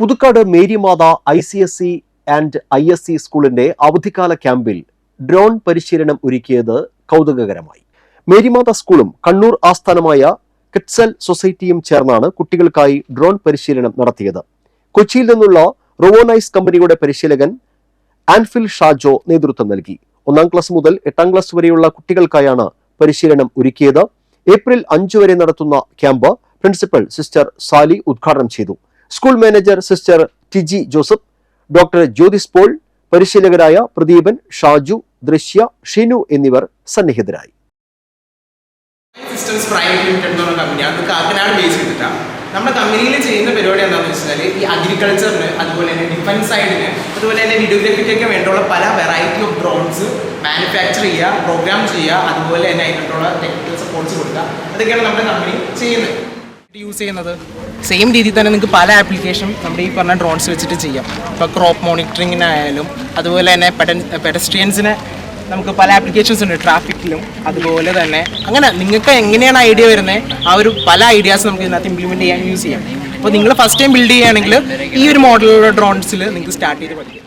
Puthukkad Marymatha ICSE and ISC സ്കൂളിന്റെ അവധിക്കാല ക്യാമ്പിൽ ഡ്രോൺ പരിശീലനം ഒരുക്കിയത് കൗതുകകരമായി. മേരിമാത സ്കൂളും കണ്ണൂർ ആസ്ഥാനമായ കിഡ്സൽ സൊസൈറ്റിയും ചേർന്നാണ് കുട്ടികൾക്കായി ഡ്രോൺ പരിശീലനം നടത്തിയത്. കൊച്ചിയിൽ നിന്നുള്ള റോവോനൈസ് കമ്പനിയുടെ പരിശീലകൻ ആൻഫിൽ ഷാജോ നേതൃത്വം നൽകി. 1ാം ക്ലാസ് മുതൽ 8ാം ക്ലാസ് വരെയുള്ള കുട്ടികൾക്കായാണ് പരിശീലനം ഒരുക്കിയത്. ഏപ്രിൽ 5 വരെ നടത്തുന്ന ക്യാമ്പ് പ്രിൻസിപ്പൽ സിസ്റ്റർ സാലി ഉദ്ഘാടനം ചെയ്തു. School manager sister Tiji Joseph, doctor Jyothis Paul, പരിശീലകരായ പ്രദീപൻ, ഷാജു, ദൃശ്യ, ഷിനു എന്നിവർ സന്നിഹിതരായി. നമ്മുടെ കമ്പനിയിൽ ചെയ്യുന്ന പരിപാടി എന്താണെന്ന് വെച്ചാൽ ഈ അഗ്രികൾച്ചറിന്, അതുപോലെ തന്നെ ഡിഫൻസ് സൈഡിന്, അതുപോലെ തന്നെ വീഡിയോഗ്രാഫിക്കൊക്കെ വേണ്ടിയുള്ള പല വെറൈറ്റി ഓഫ് ഡ്രോൺസ് മാനുഫാക്ചർ ചെയ്യുക, പ്രോഗ്രാം ചെയ്യുക, അതുപോലെ തന്നെ അതിനുള്ള ടെക്നിക്കൽ സപ്പോർട്ട്സ് കൊടുക്കുക. അതൊക്കെയാണ് നമ്മുടെ കമ്പനി ചെയ്യുന്നത്. യൂസ് ചെയ്യുന്നത് സെയിം രീതിയിൽ തന്നെ നിങ്ങൾക്ക് പല ആപ്ലിക്കേഷൻ നമ്മുടെ ഈ പറഞ്ഞ ഡ്രോൺസ് വെച്ചിട്ട് ചെയ്യാം. ഇപ്പോൾ ക്രോപ്പ് മോണിറ്ററിങ്ങിനായാലും, അതുപോലെ തന്നെ പെഡസ്ട്രിയൻസിന് നമുക്ക് പല ആപ്ലിക്കേഷൻസ് ഉണ്ട്, ട്രാഫിക്കിലും. അതുപോലെ തന്നെ അങ്ങനെ നിങ്ങൾക്ക് എങ്ങനെയാണ് ഐഡിയ വരുന്നത്, ആ ഒരു പല ഐഡിയാസ് നമുക്ക് ഇതിനകത്ത് ഇംപ്ലിമെൻറ്റ് ചെയ്യാൻ യൂസ് ചെയ്യാം. അപ്പോൾ നിങ്ങൾ ഫസ്റ്റ് ടൈം ബിൽഡ് ചെയ്യുകയാണെങ്കിൽ ഈ ഒരു മോഡലുള്ള ഡ്രോൺസിൽ നിങ്ങൾക്ക് സ്റ്റാർട്ട് ചെയ്ത് പഠിക്കാം.